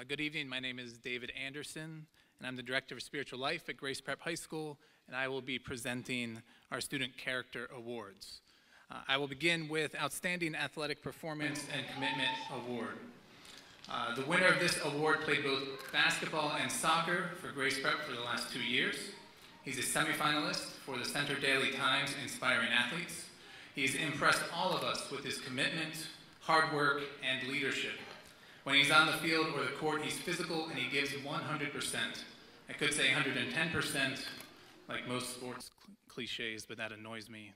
Good evening. My name is David Anderson, and I'm the Director of Spiritual Life at Grace Prep High School, and I will be presenting our Student Character Awards. I will begin with Outstanding Athletic Performance and Commitment Award. The winner of this award played both basketball and soccer for Grace Prep for the last 2 years. He's a semifinalist for the Center Daily Times Inspiring Athletes. He's impressed all of us with his commitment, hard work, and leadership. When he's on the field or the court, he's physical and he gives 100%. I could say 110%, like most sports cliches, but that annoys me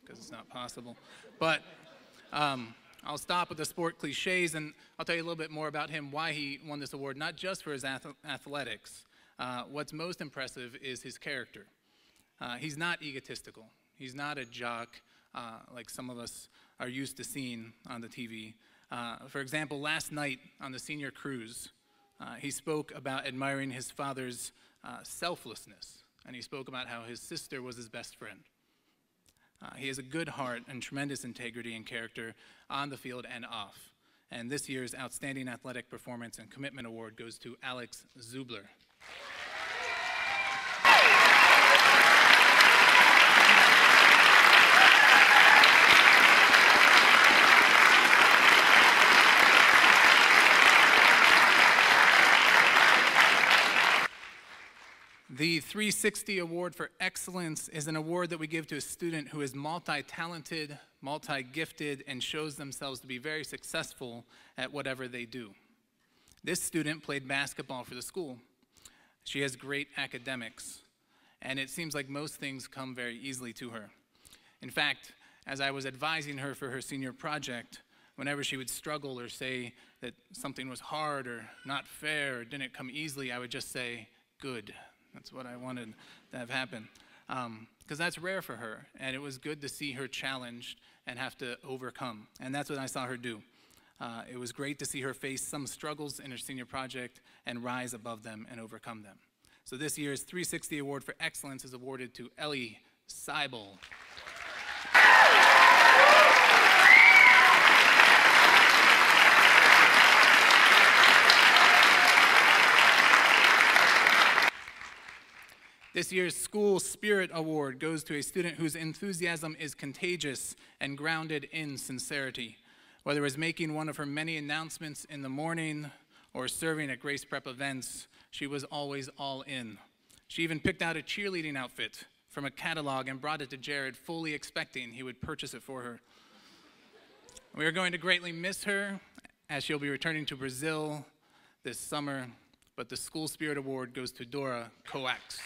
because it's not possible. But I'll stop with the sport cliches, and I'll tell you a little bit more about him, why he won this award, not just for his athletics. What's most impressive is his character. He's not egotistical. He's not a jock like some of us are used to seeing on the TV. For example, last night on the senior cruise, he spoke about admiring his father's selflessness, and he spoke about how his sister was his best friend. He has a good heart and tremendous integrity and character on the field and off. And this year's Outstanding Athletic Performance and Commitment Award goes to Alex Zubler. The 360 Award for Excellence is an award that we give to a student who is multi-talented, multi-gifted, and shows themselves to be very successful at whatever they do. This student played basketball for the school. She has great academics, and it seems like most things come very easily to her. In fact, as I was advising her for her senior project, whenever she would struggle or say that something was hard or not fair or didn't come easily, I would just say, "Good." That's what I wanted to have happen, because that's rare for her, and it was good to see her challenged and have to overcome, and that's what I saw her do. It was great to see her face some struggles in her senior project and rise above them and overcome them. So this year's 360 Award for Excellence is awarded to Ellie Seibel. This year's School Spirit Award goes to a student whose enthusiasm is contagious and grounded in sincerity. Whether it was making one of her many announcements in the morning or serving at Grace Prep events, she was always all in. She even picked out a cheerleading outfit from a catalog and brought it to Jared, fully expecting he would purchase it for her. We are going to greatly miss her as she'll be returning to Brazil this summer, but the School Spirit Award goes to Dora Coax.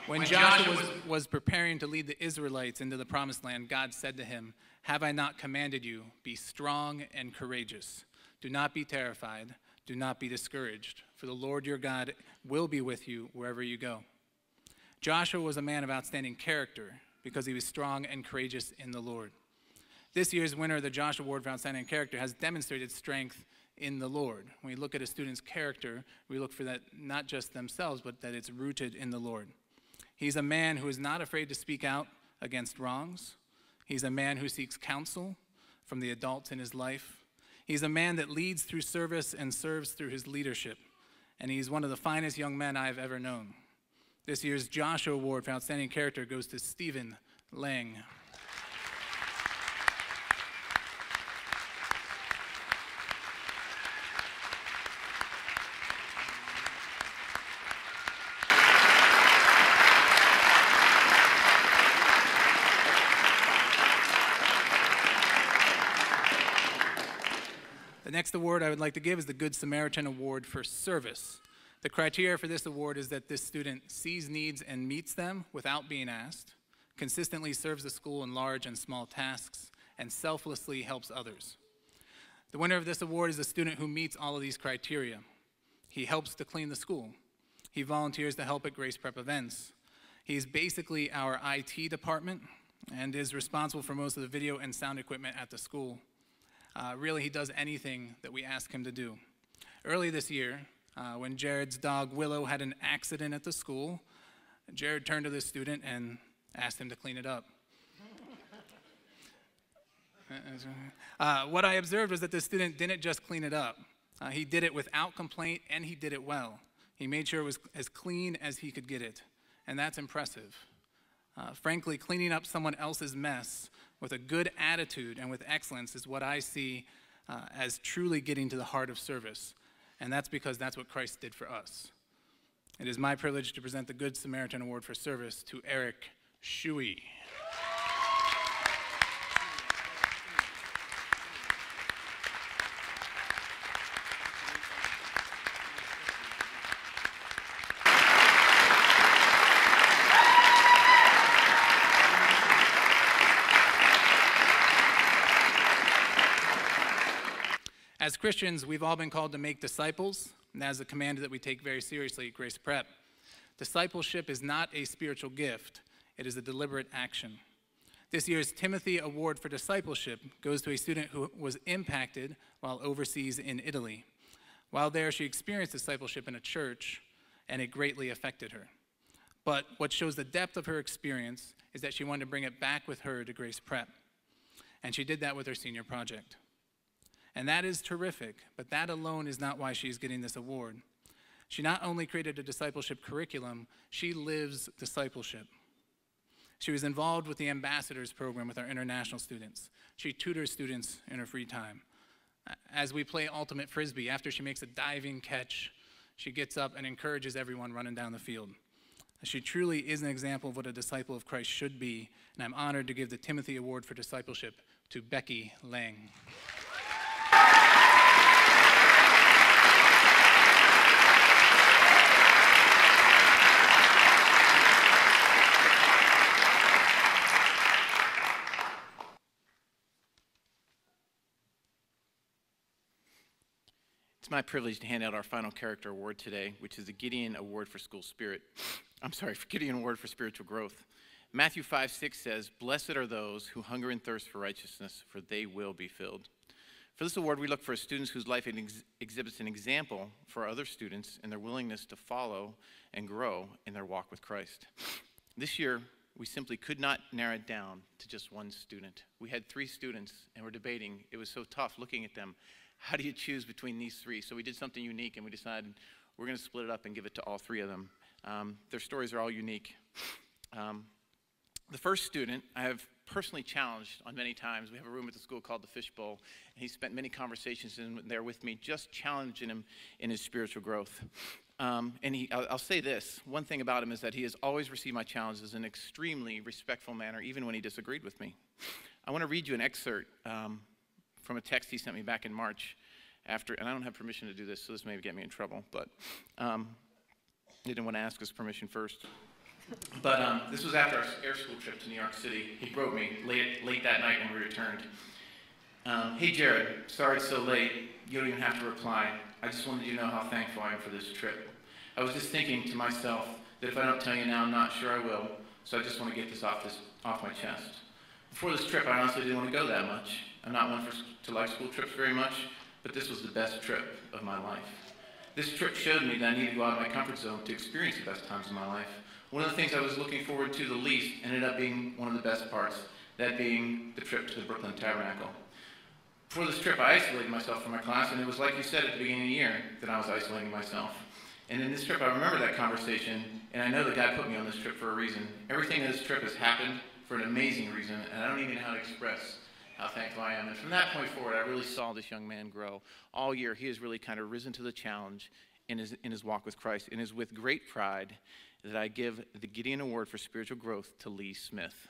When Joshua was preparing to lead the Israelites into the promised land, God said to him, "Have I not commanded you, be strong and courageous. Do not be terrified, do not be discouraged, for the Lord your God will be with you wherever you go." Joshua was a man of outstanding character because he was strong and courageous in the Lord. This year's winner of the Joshua Award for Outstanding Character has demonstrated strength in the Lord. When we look at a student's character, we look for that not just themselves, but that it's rooted in the Lord. He's a man who is not afraid to speak out against wrongs. He's a man who seeks counsel from the adults in his life. He's a man that leads through service and serves through his leadership. And he's one of the finest young men I've ever known. This year's Joshua Award for Outstanding Character goes to Stephen Lang. The next award I would like to give is the Good Samaritan Award for Service. The criteria for this award is that this student sees needs and meets them without being asked, consistently serves the school in large and small tasks, and selflessly helps others. The winner of this award is a student who meets all of these criteria. He helps to clean the school. He volunteers to help at Grace Prep events. He's basically our IT department and is responsible for most of the video and sound equipment at the school. Really, he does anything that we ask him to do. Early this year, When Jared's dog Willow had an accident at the school, Jared turned to the student and asked him to clean it up. What I observed was that the student didn't just clean it up. He did it without complaint, and he did it well. He made sure it was as clean as he could get it, and that's impressive. Frankly, cleaning up someone else's mess with a good attitude and with excellence is what I see as truly getting to the heart of service, and that's because that's what Christ did for us. It is my privilege to present the Good Samaritan Award for Service to Eric Shuey. As Christians, we've all been called to make disciples, and that is a command that we take very seriously at Grace Prep. Discipleship is not a spiritual gift, it is a deliberate action. This year's Timothy Award for Discipleship goes to a student who was impacted while overseas in Italy. While there, she experienced discipleship in a church, and it greatly affected her. But what shows the depth of her experience is that she wanted to bring it back with her to Grace Prep. And she did that with her senior project. And that is terrific, but that alone is not why she's getting this award. She not only created a discipleship curriculum, she lives discipleship. She was involved with the Ambassadors program with our international students. She tutors students in her free time. As we play ultimate frisbee, after she makes a diving catch, she gets up and encourages everyone running down the field. She truly is an example of what a disciple of Christ should be, and I'm honored to give the Timothy Award for Discipleship to Becky Lang. It's my privilege to hand out our final character award today, which is the Gideon Award for School Spirit. Gideon Award for Spiritual Growth. Matthew 5:6 says, "Blessed are those who hunger and thirst for righteousness, for they will be filled." For this award, we look for students whose life exhibits an example for other students in their willingness to follow and grow in their walk with Christ. This year, we simply could not narrow it down to just one student. We had 3 students, and we're debating. It was so tough looking at them. How do you choose between these 3? So we did something unique, and we decided we're going to split it up and give it to all 3 of them. Their stories are all unique. The first student I have personally challenged on many times. We have a room at the school called the Fishbowl, and he spent many conversations in there with me, just challenging him in his spiritual growth. I'll say this, one thing about him is that he has always received my challenges in an extremely respectful manner, even when he disagreed with me. I want to read you an excerpt from a text he sent me back in March and I don't have permission to do this, so this may get me in trouble, but he didn't want to ask us permission first. But this was after our air school trip to New York City. He wrote me late that night when we returned. "Hey Jared, sorry it's so late. You don't even have to reply. I just wanted you to know how thankful I am for this trip. I was just thinking to myself that if I don't tell you now, I'm not sure I will, so I just want to get this off my chest. Before this trip, I honestly didn't want to go that much. I'm not one to like school trips very much, but this was the best trip of my life. This trip showed me that I need to go out of my comfort zone to experience the best times of my life. One of the things I was looking forward to the least ended up being one of the best parts, that being the trip to the Brooklyn Tabernacle. Before this trip, I isolated myself from my class, and it was like you said at the beginning of the year that I was isolating myself. And in this trip, I remember that conversation, and I know that God put me on this trip for a reason. Everything in this trip has happened for an amazing reason, and I don't even know how to express how thankful I am. And from that point forward, I really saw this young man grow. All year, he has really kind of risen to the challenge in his walk with Christ, and it is with great pride that I give the Gideon Award for Spiritual Growth to Lee Smith.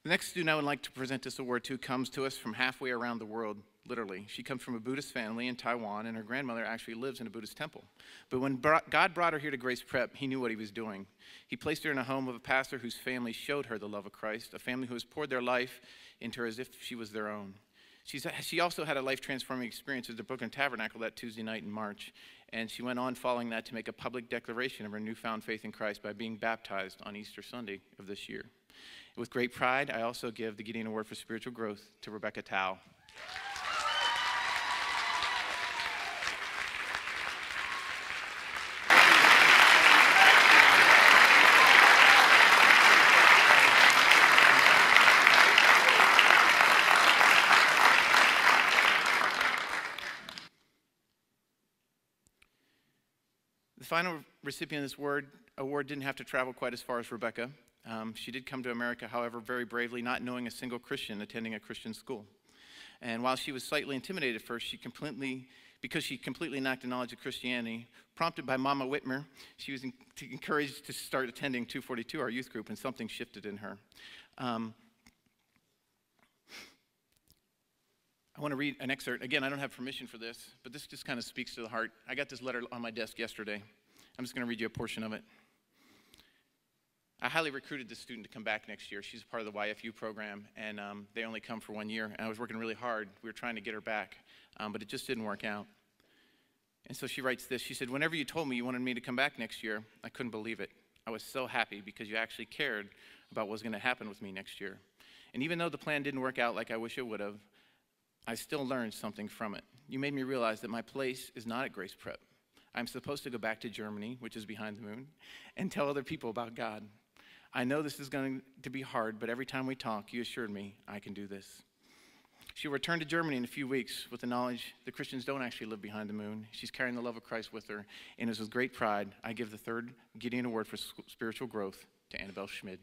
The next student I would like to present this award to comes to us from halfway around the world, literally. She comes from a Buddhist family in Taiwan, and her grandmother actually lives in a Buddhist temple. But when God brought her here to Grace Prep, he knew what he was doing. He placed her in a home of a pastor whose family showed her the love of Christ, a family who has poured their life into her as if she was their own. She also had a life-transforming experience at the Brooklyn Tabernacle that Tuesday night in March, and she went on following that to make a public declaration of her newfound faith in Christ by being baptized on Easter Sunday of this year. With great pride, I also give the Gideon Award for Spiritual Growth to Rebecca Tao. The final recipient of this award didn't have to travel quite as far as Rebecca. She did come to America, however, very bravely, not knowing a single Christian attending a Christian school. And while she was slightly intimidated at first, because she completely lacked a knowledge of Christianity, prompted by Mama Whitmer, she was encouraged to start attending 242, our youth group, and something shifted in her. I want to read an excerpt. Again, I don't have permission for this, but this just kind of speaks to the heart. I got this letter on my desk yesterday. I'm just going to read you a portion of it. I highly recruited this student to come back next year. She's part of the YFU program, and they only come for 1 year. And I was working really hard. We were trying to get her back, but it just didn't work out. And so she writes this. She said, "Whenever you told me you wanted me to come back next year, I couldn't believe it. I was so happy because you actually cared about what was going to happen with me next year. And even though the plan didn't work out like I wish it would have, I still learned something from it. You made me realize that my place is not at Grace Prep. I'm supposed to go back to Germany, which is behind the moon, and tell other people about God. I know this is going to be hard, but every time we talk, you assured me I can do this." She'll return to Germany in a few weeks with the knowledge that Christians don't actually live behind the moon. She's carrying the love of Christ with her, and it's with great pride I give the third Gideon Award for Spiritual Growth to Annabelle Schmid.